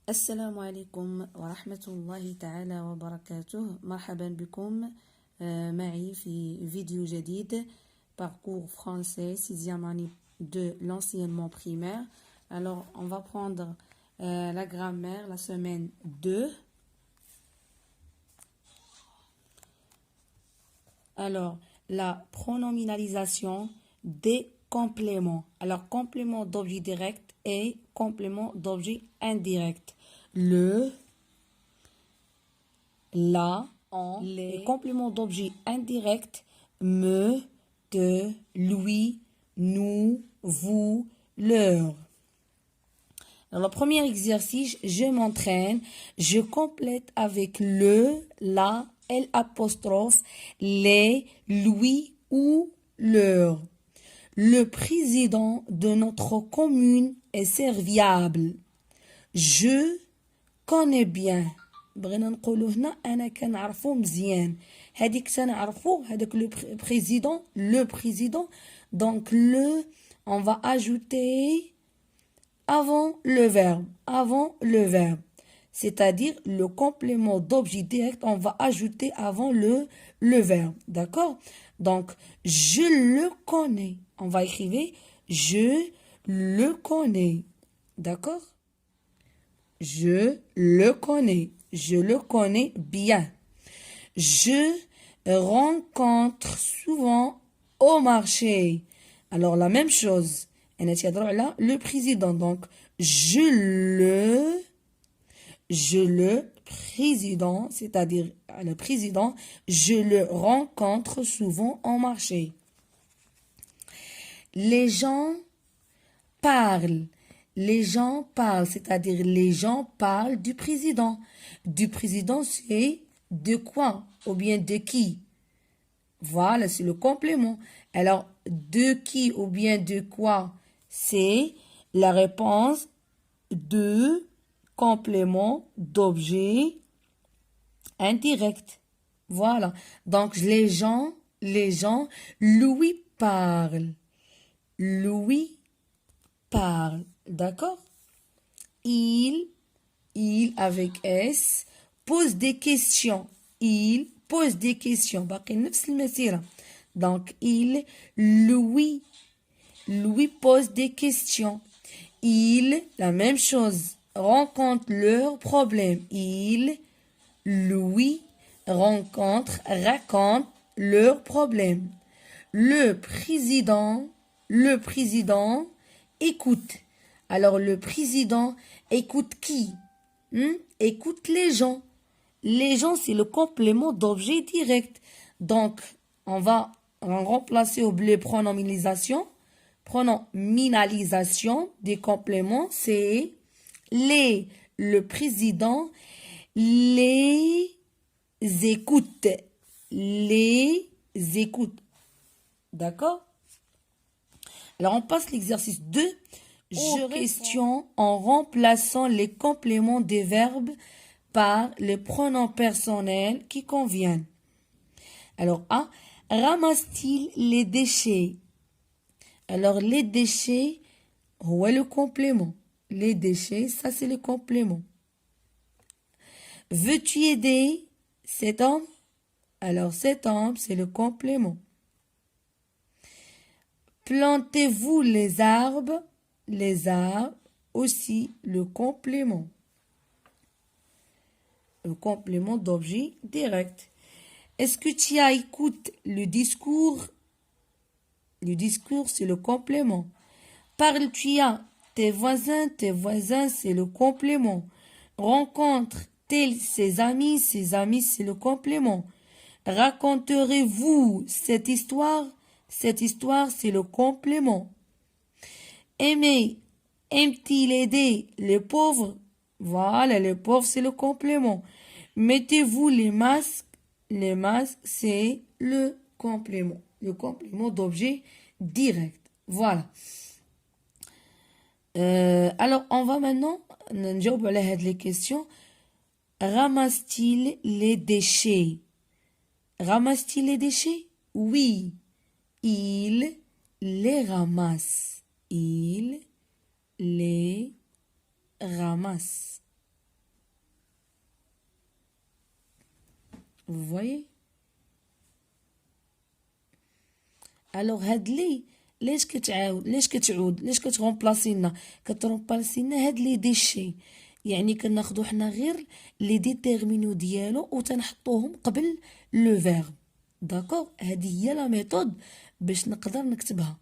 السلام عليكم ورحمة الله تعالى وبركاته. مرحبا بكم معي في فيديو جديد parcours français 6e année de l'enseignement primaire. Alors on va prendre la grammaire, la semaine 2. Alors la pronominalisation des compléments. Alors complément d'objet direct et complément d'objet indirect. Le, la, en, les compléments d'objet indirect me, te, lui, nous, vous, leur. Alors, le premier exercice, je m'entraîne, je complète avec le, la, l'apostrophe, les, lui ou leur. Le président de notre commune est serviable. Je connais bien. بغينا نقولوا هنا انا كنعرفو مزيان. هذيك تنعرفو هذاك le président. Donc le, on va ajouter avant le verbe. C'est-à-dire le complément d'objet direct, on va ajouter avant le verbe. D'accord? Donc, je le connais. On va écrire je le connais. D'accord? Je le connais bien. Je rencontre souvent au marché. Alors, la même chose. Le président. Donc, le président, c'est-à-dire le président, je le rencontre souvent au marché. Les gens parlent, c'est-à-dire les gens parlent du président. Du président, c'est de quoi ou bien de qui? Voilà, c'est le complément. Alors, de qui ou bien de quoi? C'est la réponse de complément d'objet indirect. Voilà. Donc, les gens, Louis parle. D'accord? Il avec S, pose des questions. Il pose des questions. Donc, Louis pose des questions. Il, la même chose, rencontre leurs problèmes. Louis raconte leurs problèmes. Le président écoute. Alors, le président écoute qui? Écoute les gens. Les gens, c'est le complément d'objet direct. Donc, on va remplacer au bleu pronominalisation. Pronominalisation des compléments, c'est les. Le président les écoute. D'accord? Alors, on passe l'exercice 2. Je question en remplaçant les compléments des verbes par les pronoms personnels qui conviennent. Alors, A. Ramasse-t-il les déchets? Alors, les déchets, où est le complément? Les déchets, ça c'est le complément. Veux-tu aider cet homme? Alors, cet homme, c'est le complément. Plantez-vous les arbres? Les arbres, aussi le complément. Le complément d'objet direct. Est-ce que tu as écouté le discours? Le discours, c'est le complément. Parles-tu à tes voisins? Tes voisins, c'est le complément. Rencontre-t-il ses amis? Ses amis, c'est le complément. Raconterez-vous cette histoire? Cette histoire, c'est le complément. Aime-t-il aider les pauvres? Voilà, les pauvres, c'est le complément. Mettez-vous les masques? Les masques, c'est le complément d'objet direct. Voilà. Alors, on va maintenant les questions. Ramasse-t-il les déchets? Ramasse-t-il les déchets? Oui. Il les ramasse. Il les ramasse. Vous voyez? Alors هاد لي ليش كتعاود ليش كتغومبلاسي لنا كتغومبلاسي لنا هاد لي دي شي يعني كناخدو حنا غير لي ديتيرمينو ديالو وتنحطوهم قبل لو فيرب داكوغ هادي هي لا ميثود باش نقدر نكتبها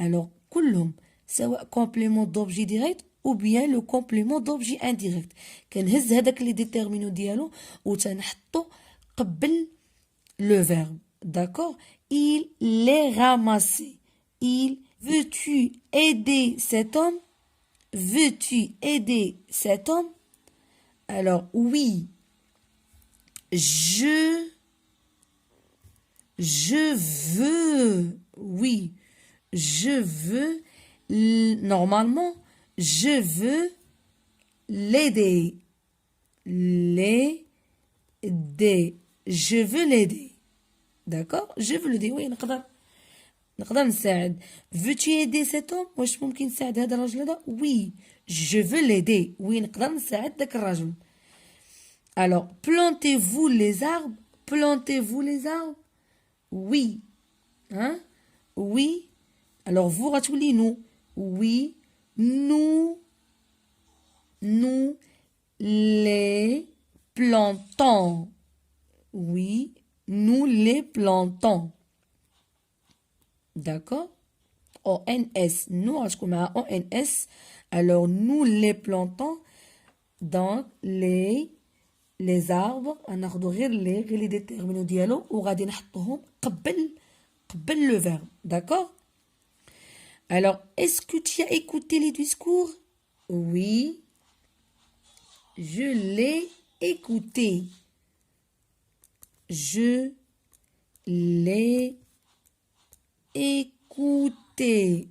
الوغ كلهم سواء كومبليمون دوبجي ديريكت ou bien le complément d'objet indirect كنهز هذاك لي ديتيرمينو ديالو وتنحطو قبل le verbe d'accord il l'est ramassé il veux-tu aider cet homme veux-tu aider cet homme alors oui je veux oui je veux normalement je veux l'aider l'aider je veux l'aider d'accord je veux l'aider oui نقدر نساعد veux-tu aider cet homme واش ممكن نساعد هذا الرجل هذا oui je veux l'aider oui نقدر نساعد داك الرجل alors plantez-vous les arbres oui hein oui alors vous غتولي nous oui nous les plantons oui nous les plantons d'accord ONS nous غتكون مع ONS alors nous les plantons donc les arbres غناخدو غير لي ديتيرمينو ديالو وغادي نحطوهم قبل le verbe d'accord alors est-ce que tu as écouté les discours oui je l'ai écouté je l'ai écouté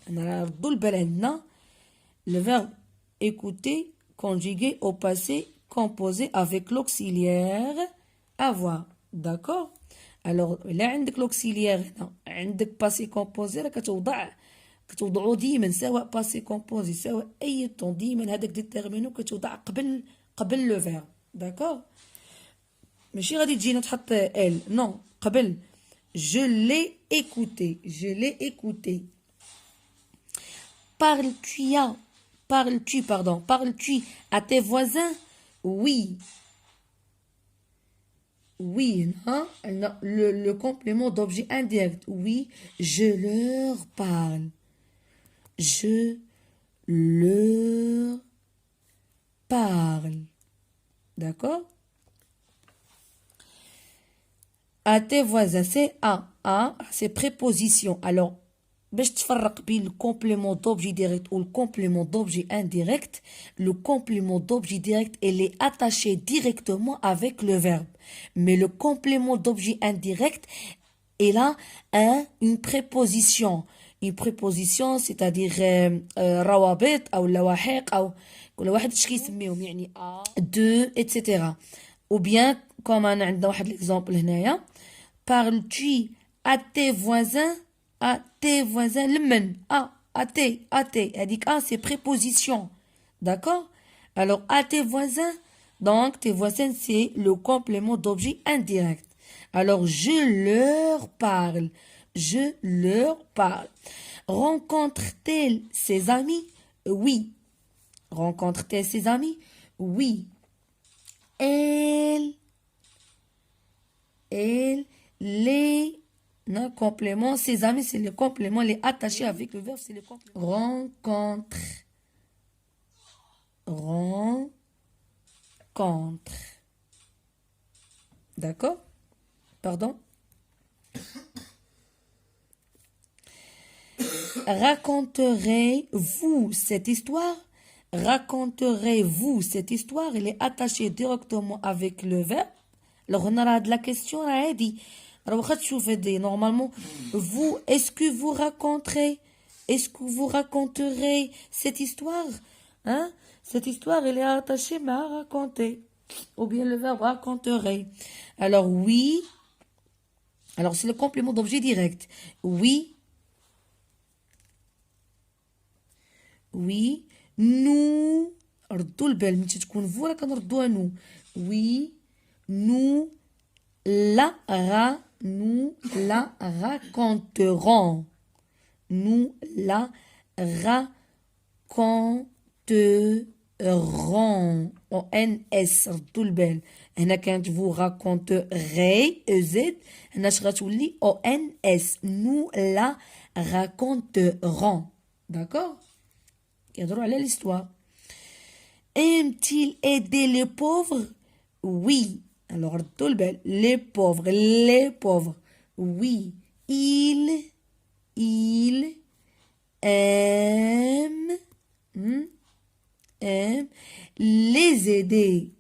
نردو البال عندنا le verbe écouter conjugué au passé composé avec l'auxiliaire avoir d'accord alors لا عندك l'auxiliaire هنا عندك passé composé راه كتوضعو ديما سواء passé composé سواء اي طون ديما هذاك ديتيرمينو كتوضع قبل لو فيرب داكور ماشي غادي تجينا تحط ال نو قبل je l'ai écouté parles-tu à tes voisins oui hein? Le complément d'objet indirect oui je leur parle d'accord à tes voisins c'est c'est préposition alors باش تفرق بين le complément d'objet direct ou le complément d'objet indirect le complément d'objet direct il est attaché directement avec le verbe mais le complément d'objet indirect il a une préposition c'est-à-dire روابط او لواحق او كل واحد اش كيسميهم يعني de etc ou bien comme انا عندنا واحد l'exemple هنايا parles-tu à tes voisins لمن à tes هذيك c'est préposition d'accord alors à tes voisins donc tes voisins c'est le complément d'objet indirect alors je leur parle rencontre-t-elle ses amis oui rencontre-t-elle ses amis oui elle les non, complément, ses amis, c'est le complément, les attaché avec le verbe, c'est le complément. Rencontre. D'accord? Pardon? Raconterez-vous cette histoire? Il est attaché directement avec le verbe. Alors, on a de la question, là, dit. Alors, normalement, vous, est-ce que vous raconterez cette histoire? Hein? Cette histoire, elle est attachée à raconter. Ou bien le verbe raconterait. Alors, oui. Alors, c'est le complément d'objet direct. Oui. Nous. ردوا البال ملي تكون فو راه كنردوها nous. Oui. nous nous la raconterons. Nous la raconterons. ONS ردوا البال هنا كانت vous raconterez EZ هنا اش غتولي ONS. nous la raconterons. D'accord. يهضروا على l'histoire. Aime-t-il aider les pauvres? Oui. Alors, les pauvres. Oui. Il aime les aider.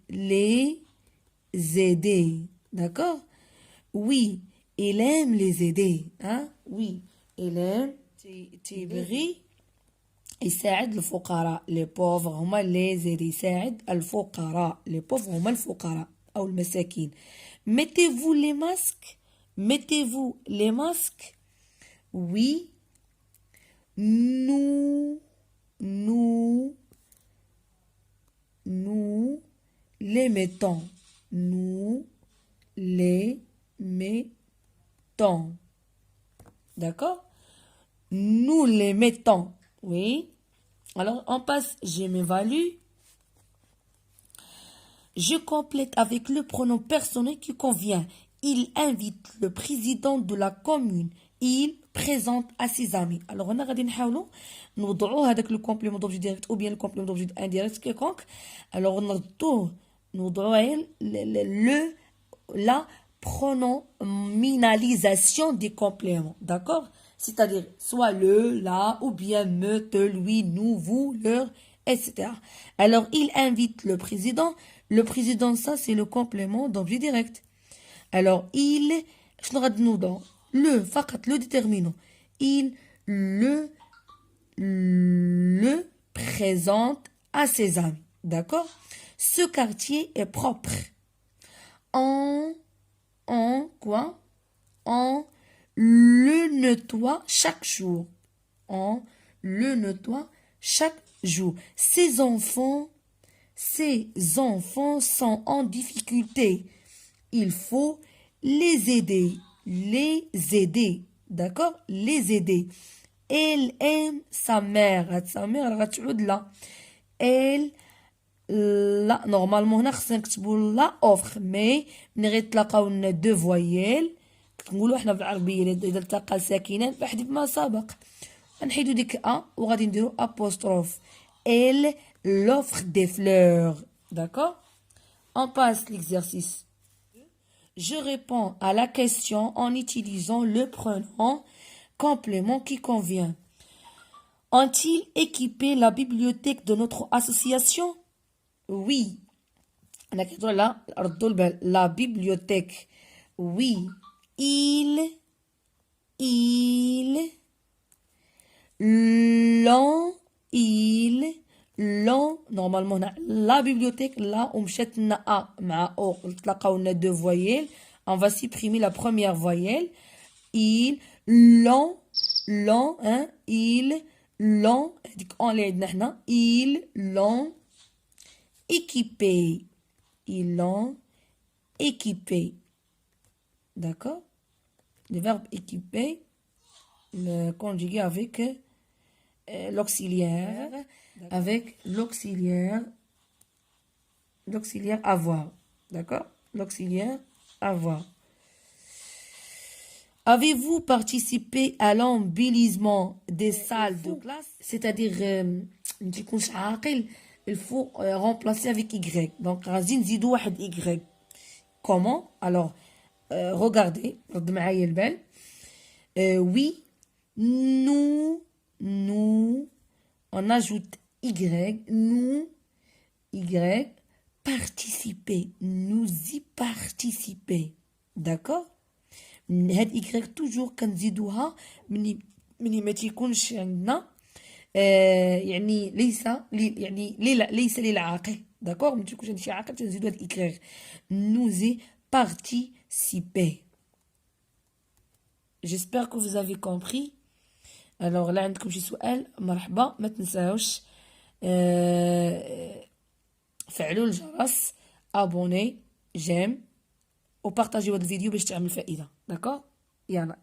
D'accord? Oui. Il aime les aider. Hein? Oui. Il aime تيبغي يساعد الفقراء. les pauvres هما les aider. يساعد الفقراء. les pauvres هما الفقراء أو المساكين. mettez-vous les masques. Oui. Nous les mettons. Nous les mettons. D'accord? Nous les mettons. Oui. Alors, on passe, je m'évalue. Je complète avec le pronom personnel qui convient. Il invite le président de la commune. Il présente à ses amis. Alors, on a غادي نحاولوا نوضعوا هذاك le complément d'objet direct ou bien le complément d'objet indirect quelconque. Alors, نوضعوا la pronominalisation des compléments. D'accord? C'est-à-dire soit le, la, ou bien me, te, lui, nous, vous, leur, etc. Alors, il invite le président. Le président, ça, c'est le complément d'objet direct. Alors, il, le, فقط, le déterminant. Il le présente à ses amis. D'accord? Ce quartier est propre. On le nettoie chaque jour. On le nettoie chaque jour. Ces enfants sont en difficulté. Il faut les aider. D'accord? Les aider. Elle aime sa mère. Sa mère, elle لا نورمالمون هنا خصنا نكتبوا لا اوفر مي ملي غيتلاقاو لنا دو فويال كنقولوا حنا بالعربيه اذا التقى ساكنان فاحذف ما سبق غنحيدو ديك ا وغادي نديرو apostrophe. Elle l'offre des fleurs. D'accord? On passe l'exercice. Je réponds à la question en utilisant le pronom complément qui convient. Ont-ils équipé la bibliothèque de notre association? Oui. La bibliothèque. Oui. Ils l'ont normalement la bibliothèque là ومشات لنا a مع o تلاقاو لنا deux voyelles. On va supprimer la première voyelle. Ils l'ont هذيك on اللي عندنا حنا. Ils l'ont équipé. Ils l'ont équipé. D'accord? Le verbe équiper, le conjugué avec l'auxiliaire. Avec l'auxiliaire avoir. D'accord? L'auxiliaire avoir. Avez-vous participé à l'embellissement des salles de classe? C'est-à-dire, il faut remplacer avec Y. Donc, غادي نزيدو واحد Y. Comment? Alors, regardez, رد معايا البال. Oui, nous, on ajoute Y, nous, Y, participer, nous y participer. D'accord? هاد Y toujours كنزيدوها مني ما تيكونش عندنا يعني ليس للعاقل. D'accord? ما تيكونش عند شي عاقل تنزيدو هاد Y. Nous y participer. J'espère que vous avez compris. Alors là عندكم شي سؤال مرحبا ما تنساوش فعلوا الجرس abonner j'aime وبارطاجيو هاد الفيديو باش تعمل فائدة. داكوغ؟ يلا.